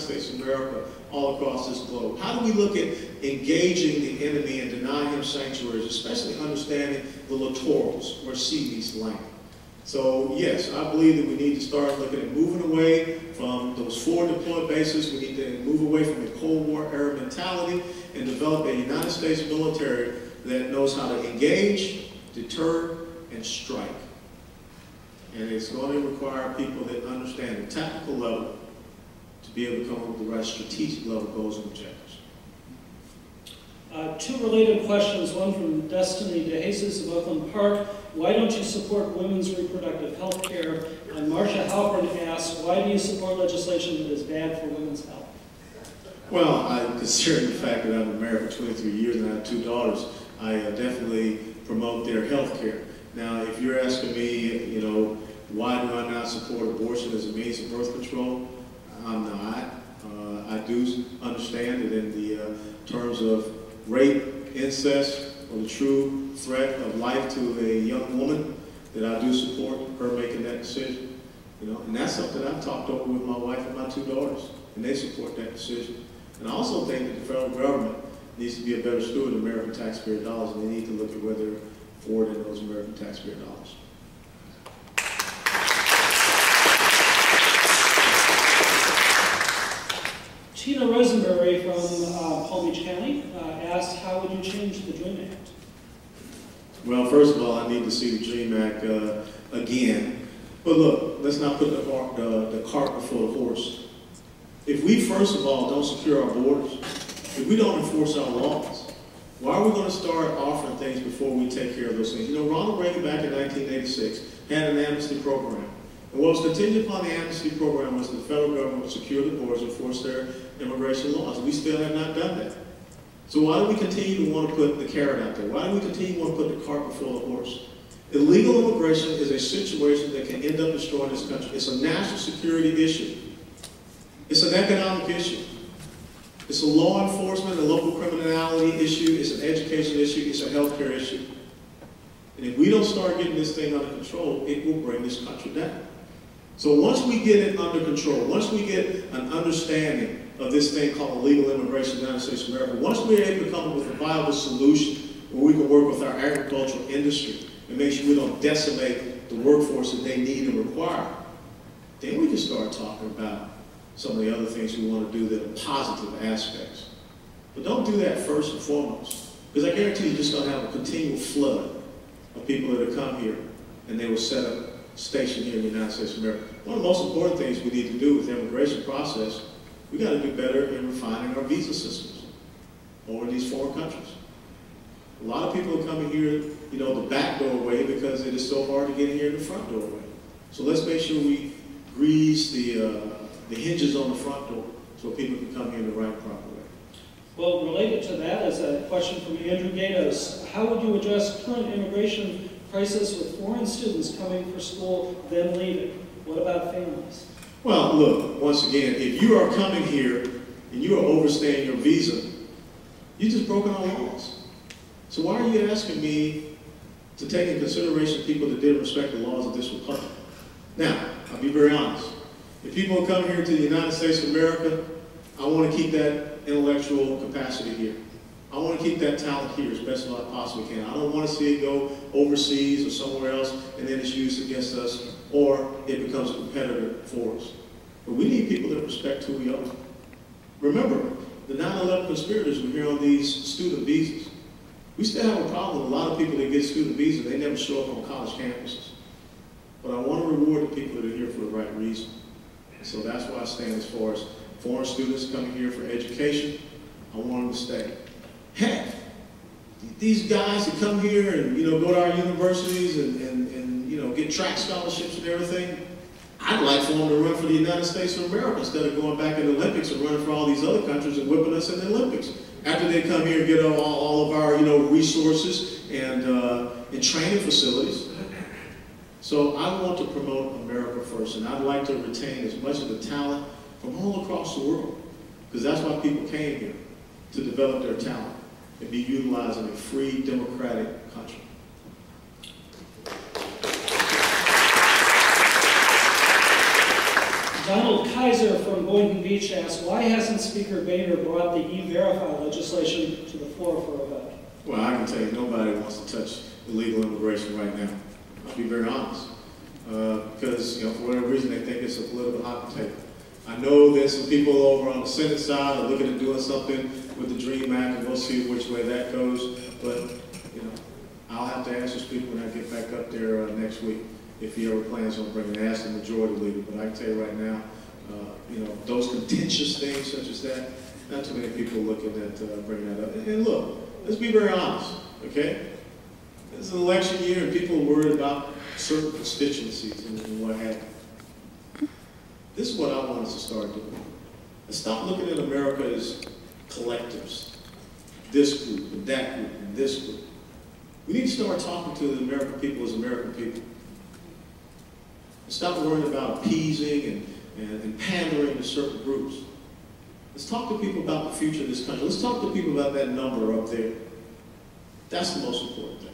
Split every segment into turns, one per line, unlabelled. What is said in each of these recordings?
States of America all across this globe? How do we look at engaging the enemy and denying him sanctuaries, especially understanding the littorals where sea meets land? So yes, I believe that we need to start looking at moving away from those forward deployed bases. We need to move away from the Cold War era mentality and develop a United States military that knows how to engage, deter, and strike. And it's going to require people that understand the tactical level to be able to come up with the right strategic level goals and objectives.
Two related questions, one from Destiny DeJesus of Oakland Park. Why don't you support women's reproductive health care? And Marcia Halpern asks, why do you support legislation that is bad for women's health?
Well, considering the fact that I've been married for 23 years and I have 2 daughters, I definitely promote their health care. Now, if you're asking me, you know, why do I not support abortion as a means of birth control? I'm not. I do understand that in the terms of rape, incest, or the true threat of life to a young woman, that I do support her making that decision. You know, and that's something I've talked over with my wife and my 2 daughters, and they support that decision. And I also think that the federal government needs to be a better steward of American taxpayer dollars, and they need to look at where they're forwarding those American taxpayer dollars.
Tina Rosenberry from Palm Beach County asked, how would you change the DREAM Act?
Well, first of all, I need to see the DREAM Act again. But look, let's not put the cart before the horse. If we, first of all, don't secure our borders, if we don't enforce our laws, why are we going to start offering things before we take care of those things? You know, Ronald Reagan back in 1986 had an amnesty program. And what was contingent upon the amnesty program was the federal government would secure the borders and enforce their immigration laws. We still have not done that. So why do we continue to want to put the carrot out there? Why do we continue to want to put the cart before the horse? Illegal immigration is a situation that can end up destroying this country. It's a national security issue. It's an economic issue. It's a law enforcement and local criminality issue. It's an education issue. It's a healthcare issue. And if we don't start getting this thing under control, it will bring this country down. So once we get it under control, once we get an understanding of this thing called illegal immigration in the United States of America, once we're able to come up with a viable solution where we can work with our agricultural industry and make sure we don't decimate the workforce that they need and require, then we can start talking about some of the other things we want to do that are positive aspects. But don't do that first and foremost, because I guarantee you're just going to have a continual flood of people that will come here and they will set up station here in the United States of America. One of the most important things we need to do with the immigration process, we got to do better in refining our visa systems over these foreign countries. A lot of people are coming here, you know, the back doorway because it is so hard to get in here in the front doorway. So let's make sure we grease the hinges on the front door so people can come here in the right, proper way.
Well, related to that is a question from Andrew Gatos. How would you address current immigration crisis with foreign students coming for school, then leaving? What about families?
Well, look, once again, if you are coming here and you are overstaying your visa, you just broken our laws. So why are you asking me to take in consideration people that didn't respect the laws of this republic? Now, I'll be very honest. If people come here to the United States of America, I want to keep that intellectual capacity here. I want to keep that talent here as best as I possibly can. I don't want to see it go overseas or somewhere else and then it's used against us or it becomes a competitor for us. But we need people that respect who we are. Remember, the 9/11 conspirators were here on these student visas. We still have a problem with a lot of people that get student visas. They never show up on college campuses. But I want to reward the people that are here for the right reason. And so that's why I stand as far as foreign students coming here for education. I want them to stay. Heck, these guys that come here and, you know, go to our universities and you know, get track scholarships and everything, I'd like for them to run for the United States of America instead of going back in the Olympics and running for all these other countries and whipping us in the Olympics. After they come here and get all of our, you know, resources and training facilities. So I want to promote America first, and I'd like to retain as much of the talent from all across the world, because that's why people came here, to develop their talent and be utilized in a free, democratic country.
Donald Kaiser from from Boynton Beach asks, why hasn't Speaker Boehner brought the E-Verify legislation to the floor for a vote?
Well, I can tell you, nobody wants to touch illegal immigration right now. I'll be very honest. Because, for whatever reason, they think it's a political hot potato. I know there's some people over on the Senate side are looking at doing something with the DREAM Act, and we'll see which way that goes. But, I'll have to ask the Speaker when I get back up there next week if he ever plans on bringing it. Ask the majority leader. But I can tell you right now, those contentious things such as that, not too many people looking at bringing that up. And look, let's be very honest, okay? It's an election year and people are worried about certain constituencies and what have you. This is what I want us to start doing. Let's stop looking at America as collectives. This group and that group and this group. We need to start talking to the American people as American people. And stop worrying about appeasing and pandering to certain groups. Let's talk to people about the future of this country. Let's talk to people about that number up there. That's the most important thing.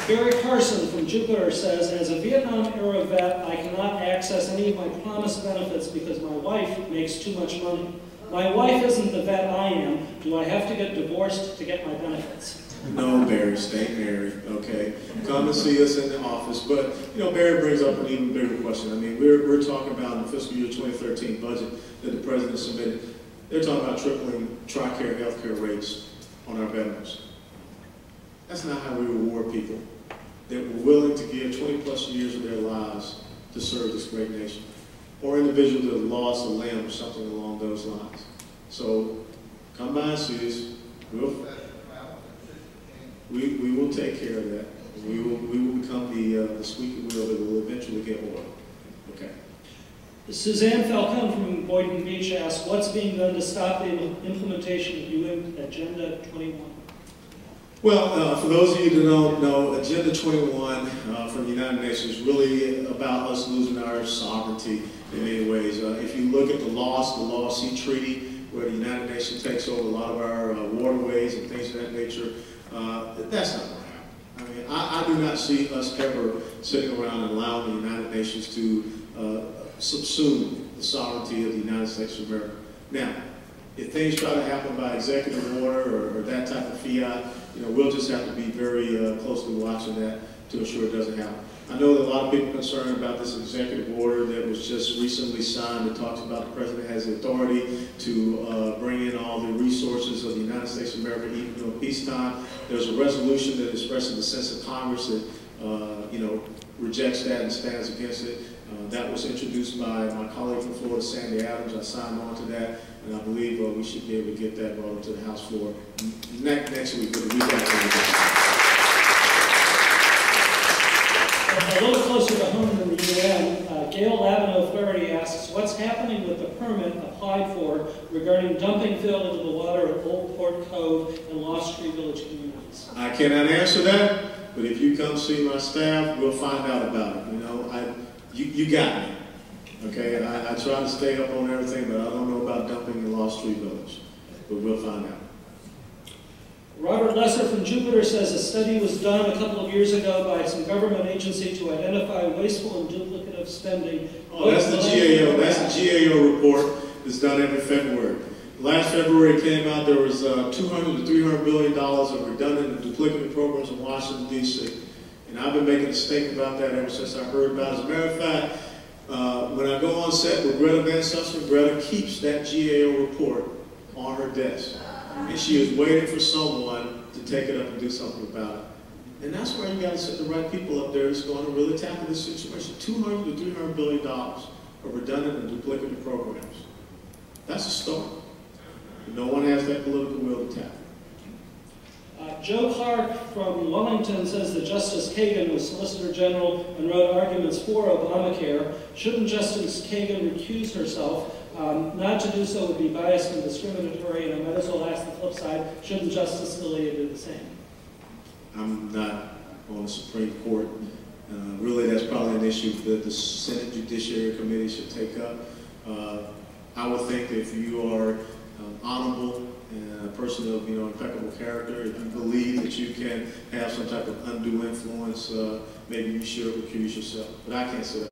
Barry Carson from Jupiter says, as a Vietnam-era vet, I cannot access any of my promised benefits because my wife makes too much money. My wife isn't the vet I am. Do I have to get divorced to get my benefits?
No, Barry, stay married, okay? Come and see us in the office. But, Barry brings up an even bigger question. I mean, we're talking about the fiscal year 2013 budget that the President submitted. They're talking about tripling TRICARE health care rates on our veterans. That's not how we reward people that were willing to give 20-plus years of their lives to serve this great nation, or individuals that have lost a limb or something along those lines. So come by and see us. We will take care of that. We will become the squeaky wheel that will eventually get oil. Okay.
Suzanne Falcone from Boynton Beach asks, what's being done to stop the implementation of UN Agenda 21?
Well, for those of you that don't know, Agenda 21 from the United Nations is really about us losing our sovereignty in many ways. If you look at the Law Sea Treaty, where the United Nations takes over a lot of our waterways and things of that nature, that's not going to happen. I mean, I do not see us ever sitting around and allowing the United Nations to subsume the sovereignty of the United States of America. Now, if things try to happen by executive order or that type of fiat, we'll just have to be very closely watching that to ensure it doesn't happen. I know that a lot of people are concerned about this executive order that was just recently signed that talks about the President has the authority to bring in all the resources of the United States of America even during peacetime. There's a resolution that expresses the sense of Congress that rejects that and stands against it. That was introduced by my colleague from Florida, Sandy Adams. I signed on to that, and I believe we should be able to get that brought to the House floor next week, but the week after.
A little closer to home than the UN, Gail Lavino Flaherty asks, what's happening with the permit applied for regarding dumping fill into the water at Old Port Cove and Lost Tree Village communities?
I cannot answer that, but if you come see my staff, we'll find out about it. You got me. Okay, I try to stay up on everything, but I don't know about dumping in Lost Tree Village, but we'll find out.
Robert Lesser from Jupiter says a study was done a couple of years ago by some government agency to identify wasteful and duplicative spending.
Oh, that's the GAO. That's the GAO report that's done every February. Last February it came out there was $200 to $300 billion of redundant and duplicative programs in Washington, D.C. And I've been making a stink about that ever since I heard about it. As a matter of fact, when I go on set with Greta Van Susteren, Greta keeps that GAO report on her desk. And she is waiting for someone to take it up and do something about it. And that's where you got to set the right people up there that's going to really tackle this situation. $200 to $300 billion of redundant and duplicative programs. That's a start. No one has that political will to tackle.
Joe Clark from Wellington says that Justice Kagan was Solicitor General and wrote arguments for Obamacare. Shouldn't Justice Kagan recuse herself? Not to do so would be biased and discriminatory, and I might as well ask the flip side, shouldn't Justice Scalia do the same? I'm
not on the Supreme Court. Really, that's probably an issue that the Senate Judiciary Committee should take up. I would think that if you are honorable and a person of, impeccable character. If you believe that you can have some type of undue influence, maybe you should recuse yourself. But I can't say that.